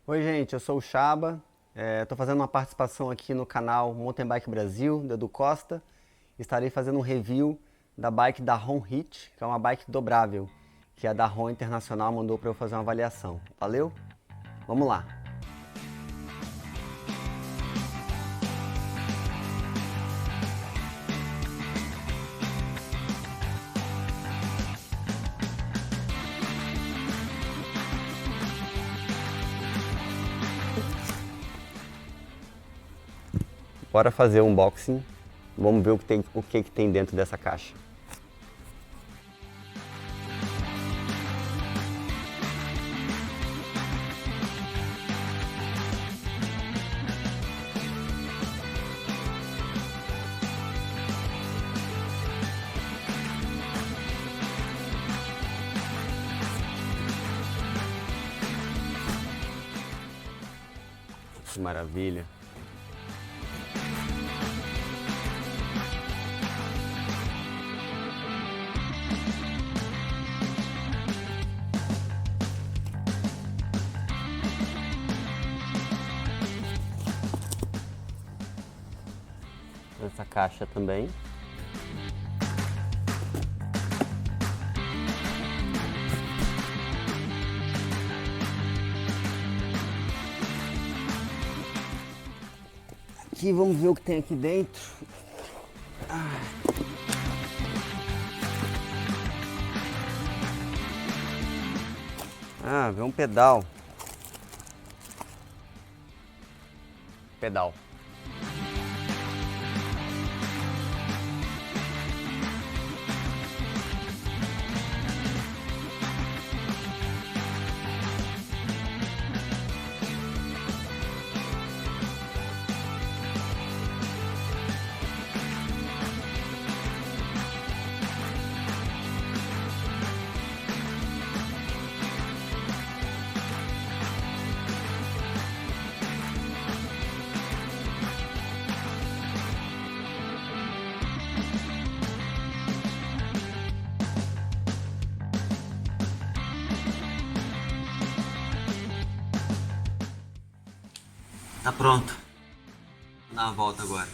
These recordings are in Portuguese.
Oi gente, eu sou o Chaba, estou fazendo uma participação aqui no canal Mountain Bike Brasil, do Edu Costa. Estarei fazendo um review da bike da Ron Hit, que é uma bike dobrável, que a da Ron Internacional mandou para eu fazer uma avaliação. Valeu? Vamos lá! Bora fazer o unboxing, vamos ver o que tem dentro dessa caixa. Que maravilha! Essa caixa também. Aqui, vamos ver o que tem aqui dentro. Vem um pedal. Pedal. Tá pronto. Vou dar uma volta agora.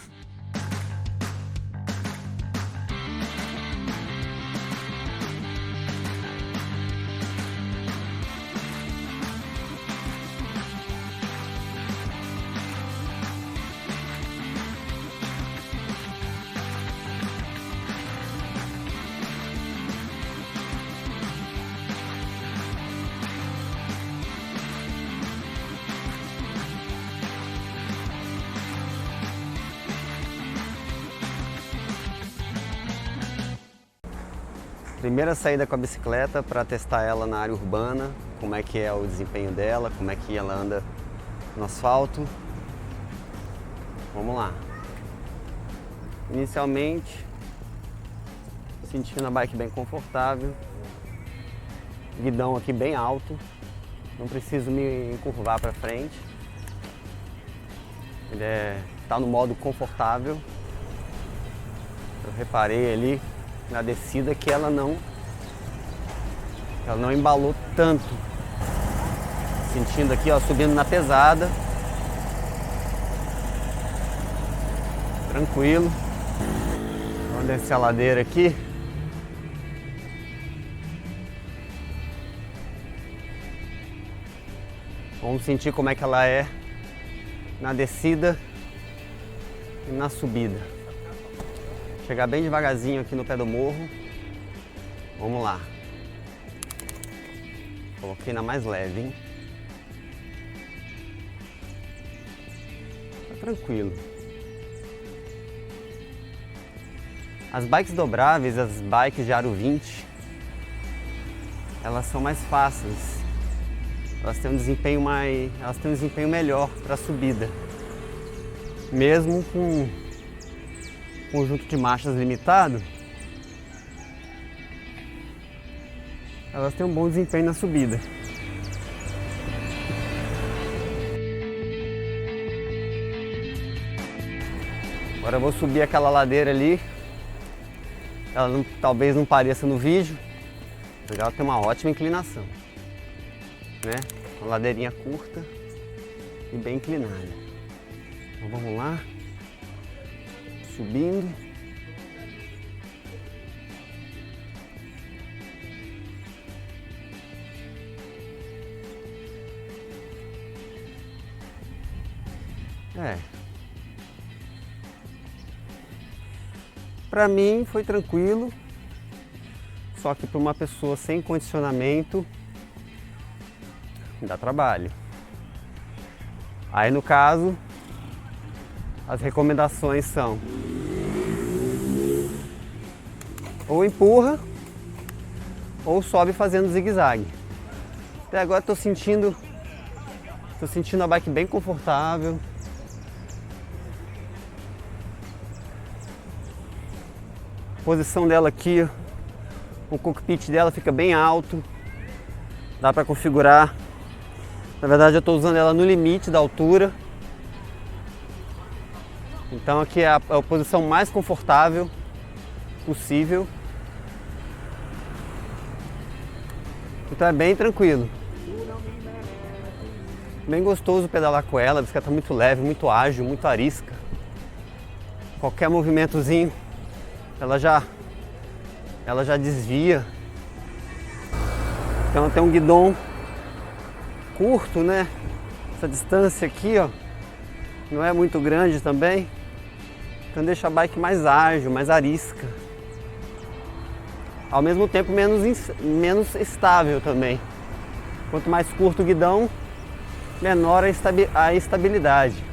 Primeira saída com a bicicleta para testar ela na área urbana, como é que é o desempenho dela, como é que ela anda no asfalto. Vamos lá. Inicialmente, sentindo a bike bem confortável, guidão aqui bem alto, não preciso me encurvar para frente. Ele tá no modo confortável. Eu reparei ali na descida que ela não embalou tanto. Sentindo aqui, ó, subindo na pesada. Tranquilo. Vamos descer a ladeira aqui. Vamos sentir como é que ela é na descida e na subida. Chegar bem devagarzinho aqui no pé do morro. Vamos lá. Coloquei na mais leve, hein? Tá tranquilo. As bikes dobráveis, as bikes de aro 20, elas são mais fáceis. Elas têm um desempenho melhor para subida. Mesmo com conjunto de marchas limitado, elas têm um bom desempenho na subida. Agora eu vou subir aquela ladeira ali. Ela talvez não pareça no vídeo, mas ela tem uma ótima inclinação, né? Uma ladeirinha curta. e bem inclinada. Então vamos lá, subindo. Para mim foi tranquilo, só que para uma pessoa sem condicionamento dá trabalho. Aí no caso, as recomendações são: ou empurra ou sobe fazendo zigue-zague. Até agora estou sentindo a bike bem confortável. A posição dela aqui, o cockpit dela fica bem alto, dá para configurar. Na verdade eu estou usando ela no limite da altura, então aqui é a posição mais confortável possível, então é bem tranquilo, bem gostoso pedalar com ela. A bicicleta muito leve, muito ágil, muito arisca. Qualquer movimentozinho ela já desvia. Então tem um guidão curto, né? Essa distância aqui, ó, não é muito grande também. Então deixa a bike mais ágil, mais arisca. Ao mesmo tempo menos estável também. Quanto mais curto o guidão, menor a estabilidade.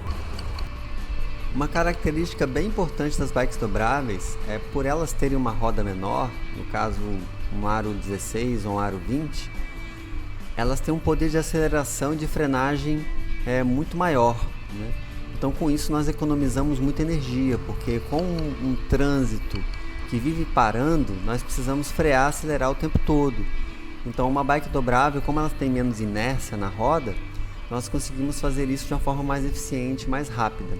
Uma característica bem importante das bikes dobráveis é por elas terem uma roda menor, no caso um aro 16 ou um aro 20, elas têm um poder de aceleração e de frenagem muito maior, né? Então com isso nós economizamos muita energia, porque com um trânsito que vive parando, nós precisamos frear, acelerar o tempo todo. Então uma bike dobrável, como ela tem menos inércia na roda, nós conseguimos fazer isso de uma forma mais eficiente, mais rápida.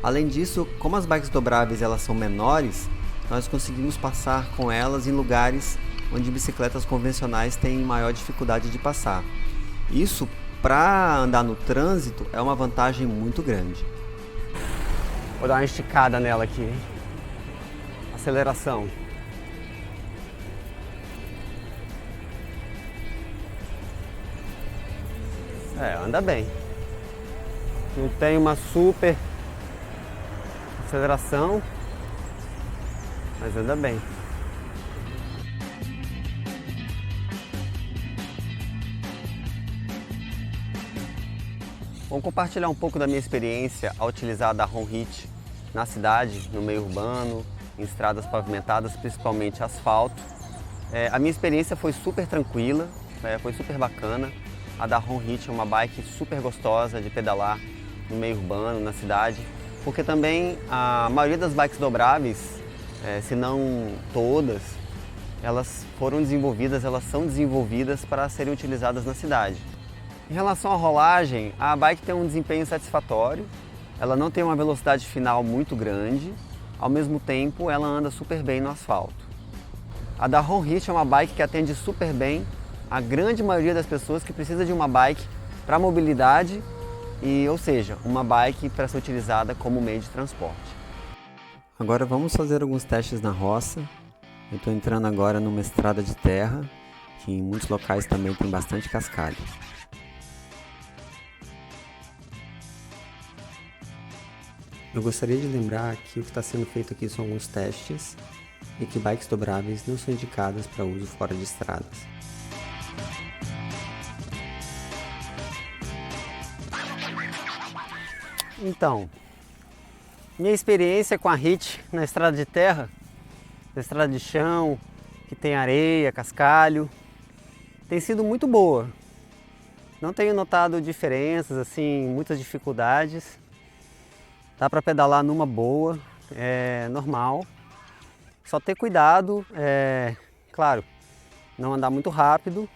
Além disso, como as bikes dobráveis elas são menores, nós conseguimos passar com elas em lugares onde bicicletas convencionais têm maior dificuldade de passar. Isso, para andar no trânsito, é uma vantagem muito grande. Vou dar uma esticada nela aqui, hein? Aceleração. Anda bem. Não tem uma super aceleração, mas anda bem. Vou compartilhar um pouco da minha experiência ao utilizar a Ron Hit na cidade, no meio urbano, em estradas pavimentadas, principalmente asfalto. A minha experiência foi super tranquila, foi super bacana. A da Ron Hit é uma bike super gostosa de pedalar no meio urbano, na cidade, porque também a maioria das bikes dobráveis, se não todas, elas são desenvolvidas para serem utilizadas na cidade. Em relação à rolagem, a bike tem um desempenho satisfatório, ela não tem uma velocidade final muito grande, ao mesmo tempo ela anda super bem no asfalto. A da Ron Hit é uma bike que atende super bem a grande maioria das pessoas que precisa de uma bike para mobilidade, ou seja, uma bike para ser utilizada como meio de transporte. Agora vamos fazer alguns testes na roça. Eu estou entrando agora numa estrada de terra, que em muitos locais também tem bastante cascalho. Eu gostaria de lembrar que o que está sendo feito aqui são alguns testes e que bikes dobráveis não são indicadas para uso fora de estradas. Então, minha experiência com a Hit na estrada de terra, na estrada de chão, que tem areia, cascalho, tem sido muito boa. Não tenho notado diferenças, assim, muitas dificuldades. Dá para pedalar numa boa, é normal. Só ter cuidado, claro, não andar muito rápido,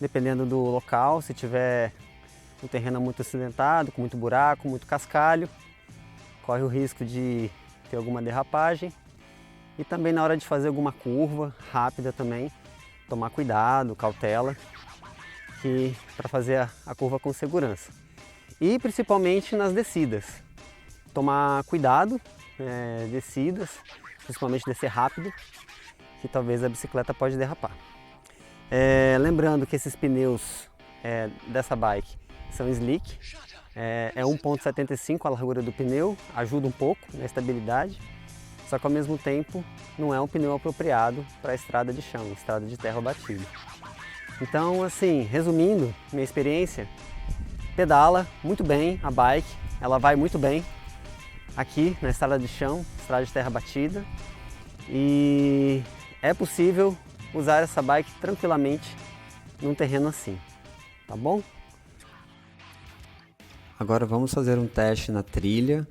dependendo do local. Se tiver um terreno muito acidentado, com muito buraco, muito cascalho, corre o risco de ter alguma derrapagem. E também na hora de fazer alguma curva rápida também, tomar cuidado, cautela, para fazer a curva com segurança. e principalmente nas descidas. Tomar cuidado, descidas, principalmente descer rápido, que talvez a bicicleta pode derrapar. Lembrando que esses pneus dessa bike são slick, é 1,75 a largura do pneu, ajuda um pouco na estabilidade, só que ao mesmo tempo não é um pneu apropriado para estrada de chão, estrada de terra batida. Então, assim, resumindo minha experiência, pedala muito bem a bike, ela vai muito bem aqui na estrada de chão, estrada de terra batida, e é possível usar essa bike tranquilamente num terreno assim, tá bom? Agora vamos fazer um teste na trilha,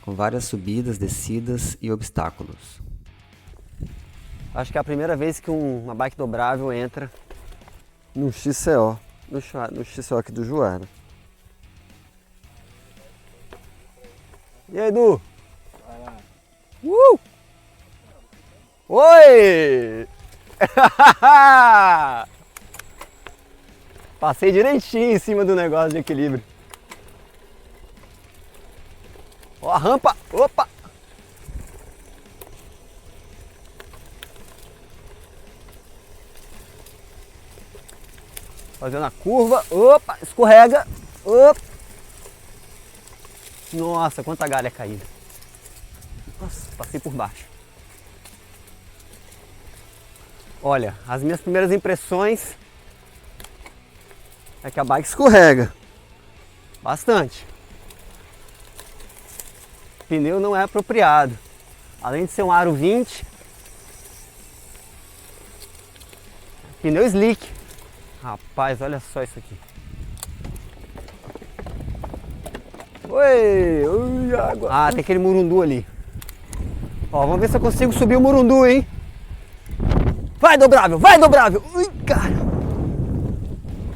com várias subidas, descidas e obstáculos. Acho que é a primeira vez que uma bike dobrável entra no XCO, no XCO aqui do Juara. E aí, Edu? Vai lá. Oi! Passei direitinho em cima do negócio de equilíbrio. Ó a rampa! Opa! Fazendo a curva. Opa! Escorrega! Opa! Nossa, quanta galha caída. Nossa, passei por baixo. Olha, as minhas primeiras impressões é que a bike escorrega bastante. O pneu não é apropriado. Além de ser um aro 20, pneu slick. Rapaz, olha só isso aqui. Oi, ui, água. Ah, tem aquele murundu ali. Ó, vamos ver se eu consigo subir o murundu, hein? Vai, dobrável, vai, dobrável. Ui, cara.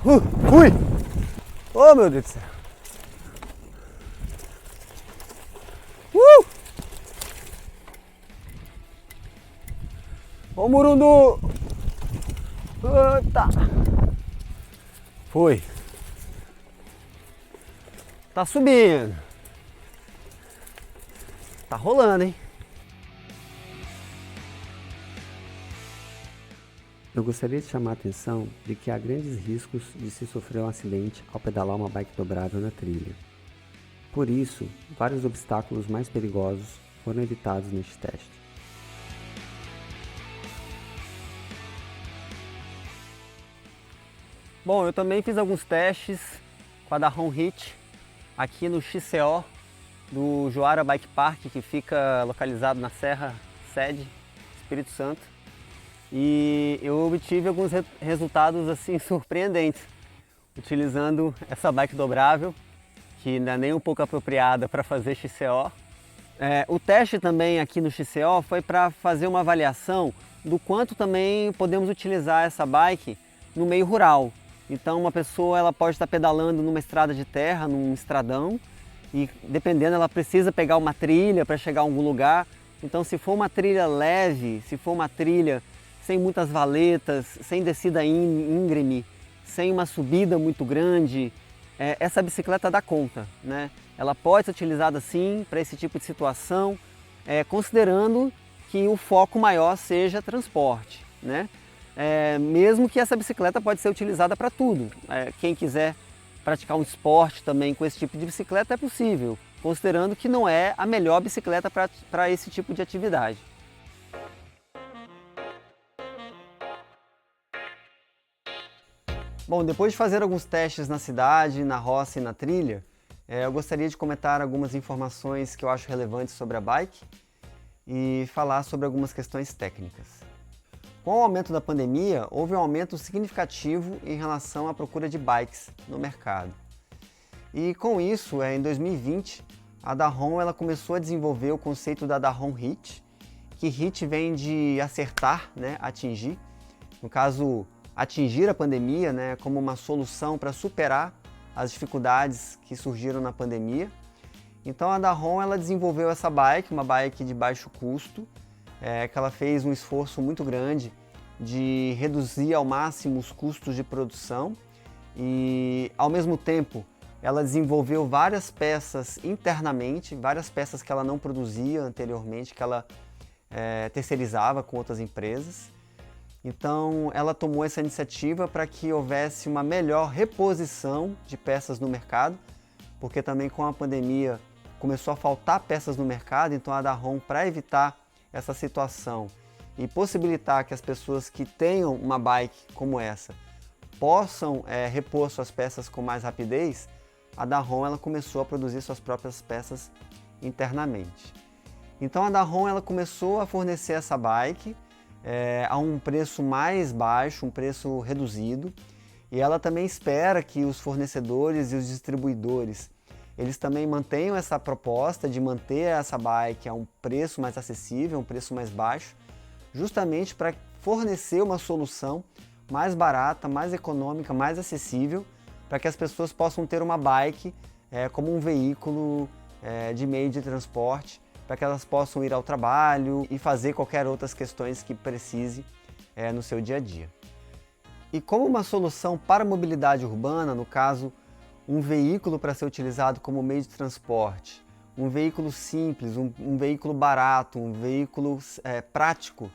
Fui. Oh, meu Deus do céu. Ó o murundu. Tá. Foi. Tá subindo. Tá rolando, hein? Eu gostaria de chamar a atenção de que há grandes riscos de se sofrer um acidente ao pedalar uma bike dobrável na trilha. Por isso, vários obstáculos mais perigosos foram evitados neste teste. Bom, eu também fiz alguns testes com a da Ronhit aqui no XCO do Juara Bike Park, que fica localizado na Serra Sede, Espírito Santo. E eu obtive alguns resultados assim surpreendentes utilizando essa bike dobrável, que não é nem um pouco apropriada para fazer XCO. O teste também aqui no XCO foi para fazer uma avaliação do quanto também podemos utilizar essa bike no meio rural. Então uma pessoa ela pode estar pedalando numa estrada de terra, num estradão, e dependendo ela precisa pegar uma trilha para chegar a algum lugar. Então se for uma trilha leve, se for uma trilha sem muitas valetas, sem descida íngreme, sem uma subida muito grande, essa bicicleta dá conta, né? Ela pode ser utilizada sim para esse tipo de situação, considerando que o foco maior seja transporte, né? Mesmo que essa bicicleta pode ser utilizada para tudo. Quem quiser praticar um esporte também com esse tipo de bicicleta é possível, considerando que não é a melhor bicicleta para esse tipo de atividade. Bom, depois de fazer alguns testes na cidade, na roça e na trilha, eu gostaria de comentar algumas informações que eu acho relevantes sobre a bike e falar sobre algumas questões técnicas. Com o aumento da pandemia, houve um aumento significativo em relação à procura de bikes no mercado. E com isso, em 2020, a Dahon ela começou a desenvolver o conceito da Dahon Hit, que Hit vem de acertar, né, atingir. No caso, atingir a pandemia, né, como uma solução para superar as dificuldades que surgiram na pandemia. Então a Dahon ela desenvolveu essa bike, uma bike de baixo custo, que ela fez um esforço muito grande de reduzir ao máximo os custos de produção e, ao mesmo tempo, ela desenvolveu várias peças internamente, várias peças que ela não produzia anteriormente, que ela terceirizava com outras empresas. Então ela tomou essa iniciativa para que houvesse uma melhor reposição de peças no mercado, porque também com a pandemia começou a faltar peças no mercado, então a Dahon, para evitar essa situação e possibilitar que as pessoas que tenham uma bike como essa possam repor suas peças com mais rapidez, a Dahon ela começou a produzir suas próprias peças internamente. Então a Dahon ela começou a fornecer essa bike a um preço mais baixo, um preço reduzido, e ela também espera que os fornecedores e os distribuidores eles também mantenham essa proposta de manter essa bike a um preço mais acessível, um preço mais baixo, justamente para fornecer uma solução mais barata, mais econômica, mais acessível, para que as pessoas possam ter uma bike como um veículo de meio de transporte, para que elas possam ir ao trabalho e fazer qualquer outras questões que precise no seu dia a dia. E como uma solução para a mobilidade urbana, no caso, um veículo para ser utilizado como meio de transporte, um veículo simples, um veículo barato, um veículo prático,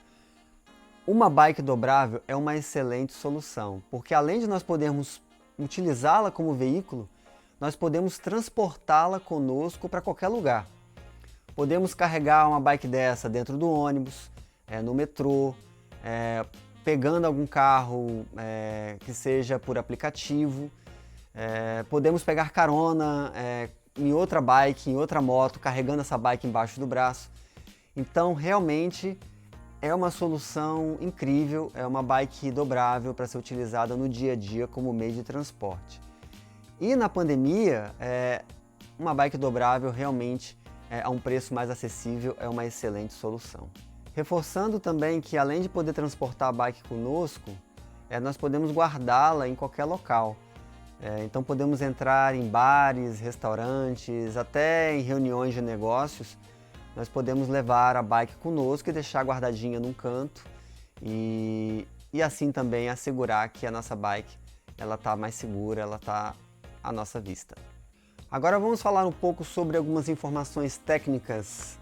uma bike dobrável é uma excelente solução, porque além de nós podermos utilizá-la como veículo, nós podemos transportá-la conosco para qualquer lugar. Podemos carregar uma bike dessa dentro do ônibus, no metrô, pegando algum carro que seja por aplicativo. Podemos pegar carona em outra bike, em outra moto, carregando essa bike embaixo do braço. Então, realmente, é uma solução incrível, é uma bike dobrável para ser utilizada no dia a dia como meio de transporte. E na pandemia, uma bike dobrável realmente a um preço mais acessível é uma excelente solução. Reforçando também que além de poder transportar a bike conosco, nós podemos guardá-la em qualquer local. Então podemos entrar em bares, restaurantes, até em reuniões de negócios. Nós podemos levar a bike conosco e deixar guardadinha num canto e assim também assegurar que a nossa bike está mais segura, ela está à nossa vista. Agora vamos falar um pouco sobre algumas informações técnicas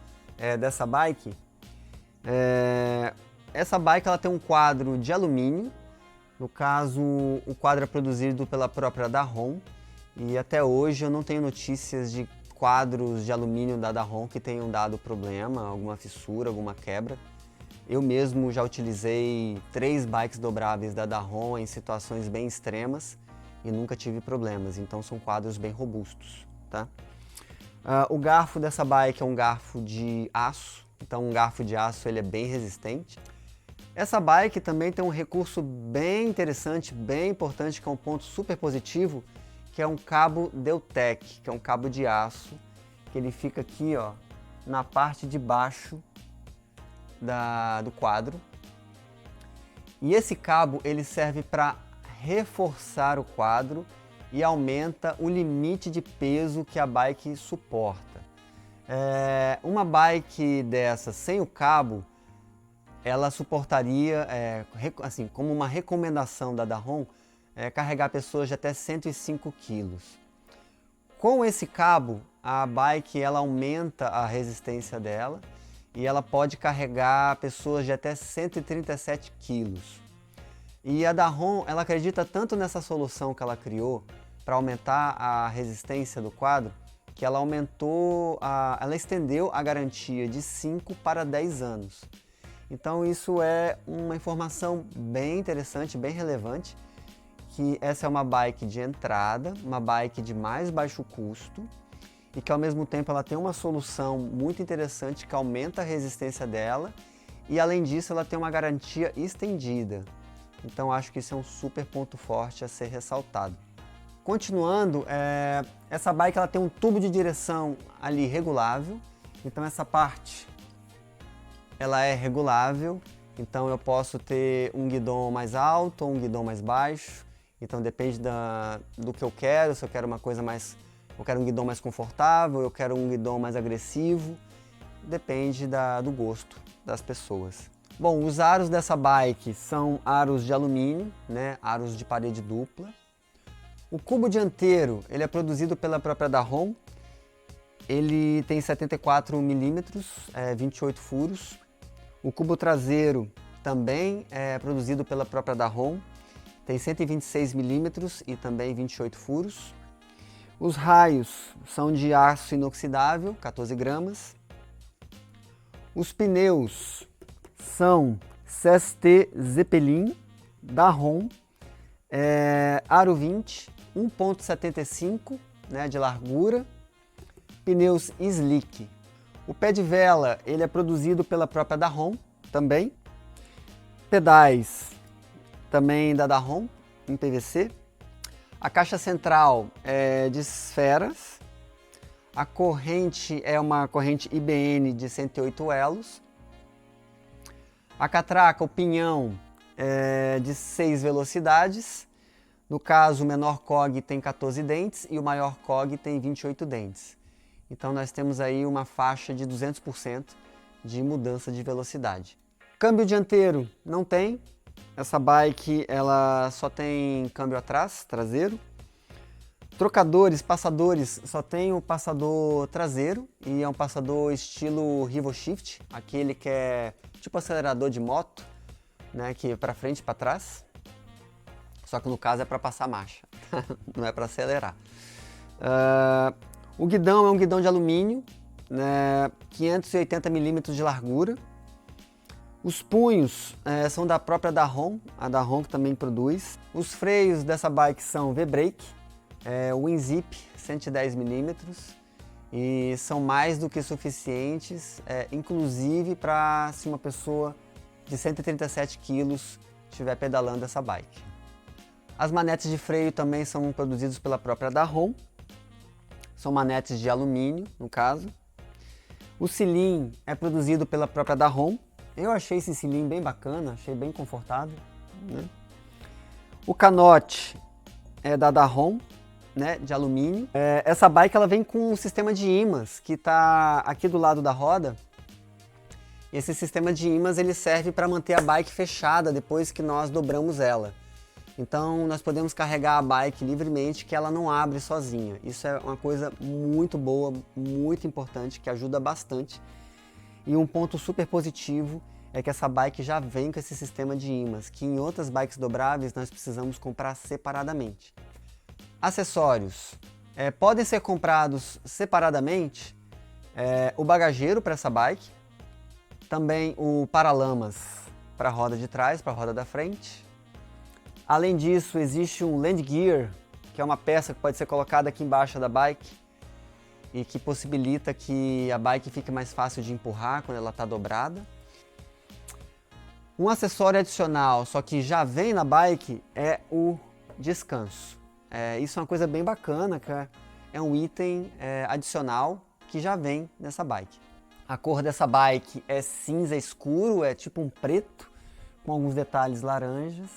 dessa bike. Essa bike ela tem um quadro de alumínio, no caso o quadro é produzido pela própria Dahon e até hoje eu não tenho notícias de quadros de alumínio da Dahon que tenham dado problema, alguma fissura, alguma quebra. Eu mesmo já utilizei 3 bikes dobráveis da Dahon em situações bem extremas e nunca tive problemas, então são quadros bem robustos, tá? O garfo dessa bike é um garfo de aço, então um garfo de aço ele é bem resistente. Essa bike também tem um recurso bem interessante, bem importante, que é um ponto super positivo, que é um cabo Deutec, que é um cabo de aço, que ele fica aqui ó, na parte de baixo do quadro. E esse cabo ele serve para reforçar o quadro e aumenta o limite de peso que a bike suporta. Uma bike dessa sem o cabo, ela suportaria, assim, como uma recomendação da Dahon, carregar pessoas de até 105 kg. Com esse cabo, a bike ela aumenta a resistência dela e ela pode carregar pessoas de até 137 kg. E a Dahon, ela acredita tanto nessa solução que ela criou para aumentar a resistência do quadro, que ela ela estendeu a garantia de 5 para 10 anos. Então isso é uma informação bem interessante, bem relevante, que essa é uma bike de entrada, uma bike de mais baixo custo e que ao mesmo tempo ela tem uma solução muito interessante que aumenta a resistência dela e além disso ela tem uma garantia estendida. Então acho que isso é um super ponto forte a ser ressaltado. Continuando, essa bike ela tem um tubo de direção ali regulável, então essa parte ela é regulável, então eu posso ter um guidão mais alto ou um guidão mais baixo, então depende do que eu quero, se eu quero uma coisa mais, eu quero um guidão mais confortável, eu quero um guidão mais agressivo, depende do gosto das pessoas. Bom, os aros dessa bike são aros de alumínio, né, aros de parede dupla. O cubo dianteiro, ele é produzido pela própria Dahon. Ele tem 74 milímetros, 28 furos. O cubo traseiro também é produzido pela própria Dahon. Tem 126 milímetros e também 28 furos. Os raios são de aço inoxidável, 14 gramas. Os pneus são CST Zeppelin Dahon, aro 20, 1.75, né, de largura. Pneus slick. O pé de vela, ele é produzido pela própria Dahon também. Pedais também da Dahon, em PVC. A caixa central é de esferas. A corrente é uma corrente IBN de 108 elos. A catraca, o pinhão, é de 6 velocidades. No caso, o menor cog tem 14 dentes e o maior cog tem 28 dentes. Então nós temos aí uma faixa de 200% de mudança de velocidade. Câmbio dianteiro não tem. Essa bike ela só tem câmbio atrás, traseiro. Trocadores, passadores, só tem o passador traseiro e é um passador estilo RivoShift, aquele que é tipo acelerador de moto, né, que é para frente e para trás. Só que no caso é para passar marcha, não é para acelerar. O guidão é um guidão de alumínio, né, 580 milímetros de largura. Os punhos são da própria Dahon, a Dahon que também produz. Os freios dessa bike são V-Brake, WinZip 110 milímetros e são mais do que suficientes, inclusive para se uma pessoa de 137 quilos estiver pedalando essa bike. As manetes de freio também são produzidas pela própria Dahon. São manetes de alumínio, no caso. O selim é produzido pela própria Dahon. Eu achei esse selim bem bacana, achei bem confortável, né? O canote é da Dahon, né, de alumínio. Essa bike ela vem com um sistema de ímãs que está aqui do lado da roda. Esse sistema de ímãs ele serve para manter a bike fechada depois que nós dobramos ela. Então nós podemos carregar a bike livremente, que ela não abre sozinha. Isso é uma coisa muito boa, muito importante, que ajuda bastante. E um ponto super positivo é que essa bike já vem com esse sistema de ímãs, que em outras bikes dobráveis nós precisamos comprar separadamente. Acessórios. Podem ser comprados separadamente o bagageiro para essa bike, também o paralamas para a roda de trás, para a roda da frente. Além disso, existe um land gear, que é uma peça que pode ser colocada aqui embaixo da bike e que possibilita que a bike fique mais fácil de empurrar quando ela está dobrada. Um acessório adicional, só que já vem na bike, é o descanso. Isso é uma coisa bem bacana, que é um item adicional que já vem nessa bike. A cor dessa bike é cinza escuro, é tipo um preto, com alguns detalhes laranjas.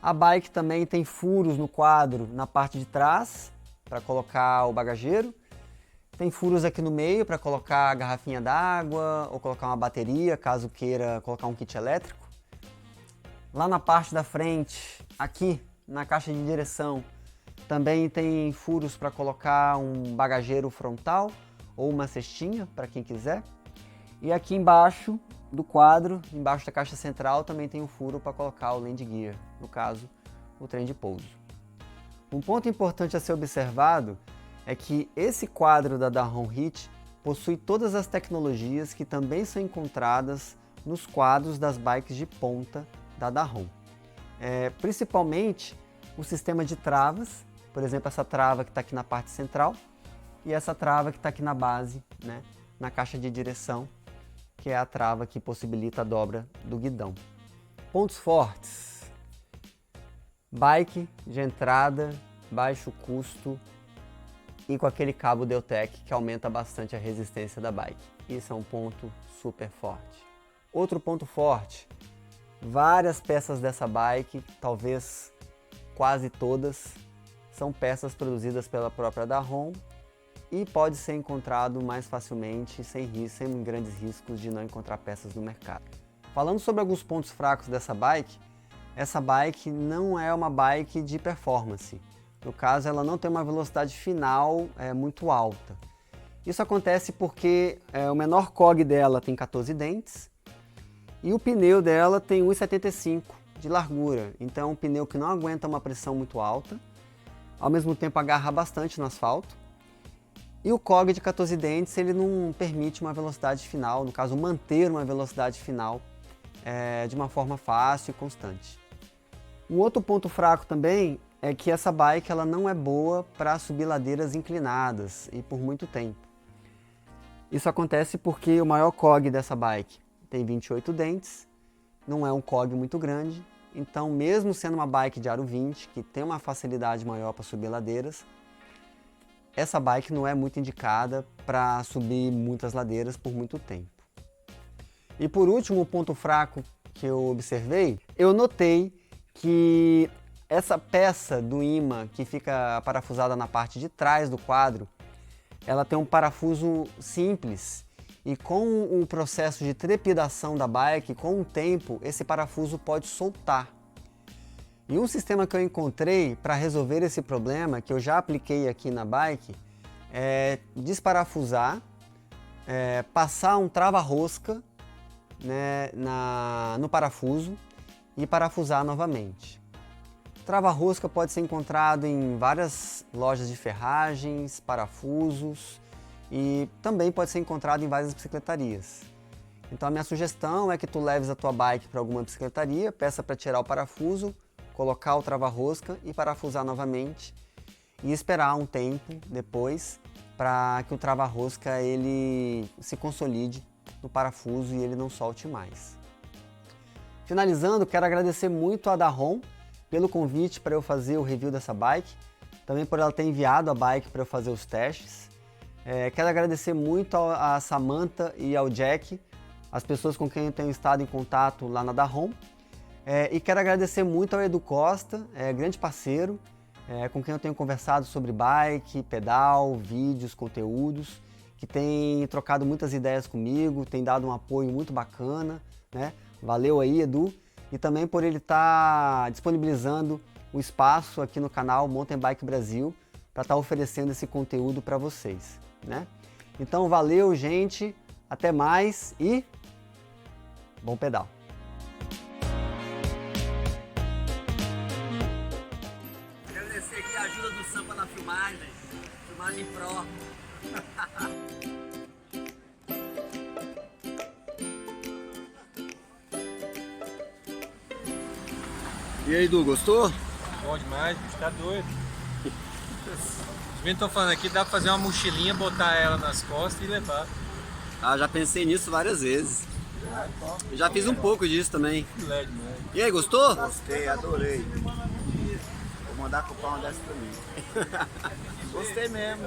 A bike também tem furos no quadro na parte de trás, para colocar o bagageiro. Tem furos aqui no meio para colocar a garrafinha d'água ou colocar uma bateria, caso queira colocar um kit elétrico. Lá na parte da frente, aqui na caixa de direção, também tem furos para colocar um bagageiro frontal ou uma cestinha, para quem quiser. E aqui embaixo do quadro, embaixo da caixa central, também tem um furo para colocar o land gear, no caso, o trem de pouso. Um ponto importante a ser observado é que esse quadro da Dahon Hit possui todas as tecnologias que também são encontradas nos quadros das bikes de ponta da Dahon. Principalmente o sistema de travas, por exemplo, essa trava que está aqui na parte central e essa trava que está aqui na base, né, na caixa de direção, que é a trava que possibilita a dobra do guidão. Pontos fortes: bike de entrada, baixo custo e com aquele cabo Deutec que aumenta bastante a resistência da bike. Isso é um ponto super forte. Outro ponto forte: várias peças dessa bike, talvez quase todas, são peças produzidas pela própria Dahon e pode ser encontrado mais facilmente, sem grandes riscos de não encontrar peças no mercado. Falando sobre alguns pontos fracos dessa bike, essa bike não é uma bike de performance. No caso, ela não tem uma velocidade final muito alta. Isso acontece porque o menor COG dela tem 14 dentes e o pneu dela tem 1,75 de largura. Então é um pneu que não aguenta uma pressão muito alta, ao mesmo tempo agarra bastante no asfalto. E o COG de 14 dentes ele não permite uma velocidade final, no caso manter uma velocidade final de uma forma fácil e constante. Um outro ponto fraco também é que essa bike ela não é boa para subir ladeiras inclinadas e por muito tempo. Isso acontece porque o maior COG dessa bike tem 28 dentes, não é um COG muito grande, então mesmo sendo uma bike de aro 20, que tem uma facilidade maior para subir ladeiras, essa bike não é muito indicada para subir muitas ladeiras por muito tempo. E por último, o ponto fraco que eu observei, eu notei que essa peça do imã que fica parafusada na parte de trás do quadro, ela tem um parafuso simples e com o processo de trepidação da bike, com o tempo, esse parafuso pode soltar. E um sistema que eu encontrei para resolver esse problema, que eu já apliquei aqui na bike, é desparafusar, passar um trava-rosca, né, no parafuso e parafusar novamente. Trava-rosca pode ser encontrado em várias lojas de ferragens, parafusos e também pode ser encontrado em várias bicicletarias. Então a minha sugestão é que tu leves a tua bike para alguma bicicletaria, peça para tirar o parafuso, colocar o trava-rosca e parafusar novamente e esperar um tempo depois para que o trava-rosca ele se consolide no parafuso e ele não solte mais. Finalizando, quero agradecer muito a Dahon pelo convite para eu fazer o review dessa bike, também por ela ter enviado a bike para eu fazer os testes. Quero agradecer muito a Samantha e ao Jack, as pessoas com quem eu tenho estado em contato lá na Dahon. E quero agradecer muito ao Edu Costa, grande parceiro, com quem eu tenho conversado sobre bike, pedal, vídeos, conteúdos, que tem trocado muitas ideias comigo, tem dado um apoio muito bacana, né? Valeu aí, Edu. E também por ele estar disponibilizando o espaço aqui no canal Mountain Bike Brasil para estar oferecendo esse conteúdo para vocês, né? Então valeu, gente, até mais e bom pedal! Agradecer aqui a ajuda do Sampa na filmagem pro. E aí, Edu, gostou? Bom demais, bicho, tá doido. Os meninos estão falando aqui, dá pra fazer uma mochilinha, botar ela nas costas e levar. Ah, já pensei nisso várias vezes. Eu já fiz um pouco disso também. E aí, gostou? Gostei, adorei. Vou mandar comprar uma dessa pra mim. Gostei mesmo.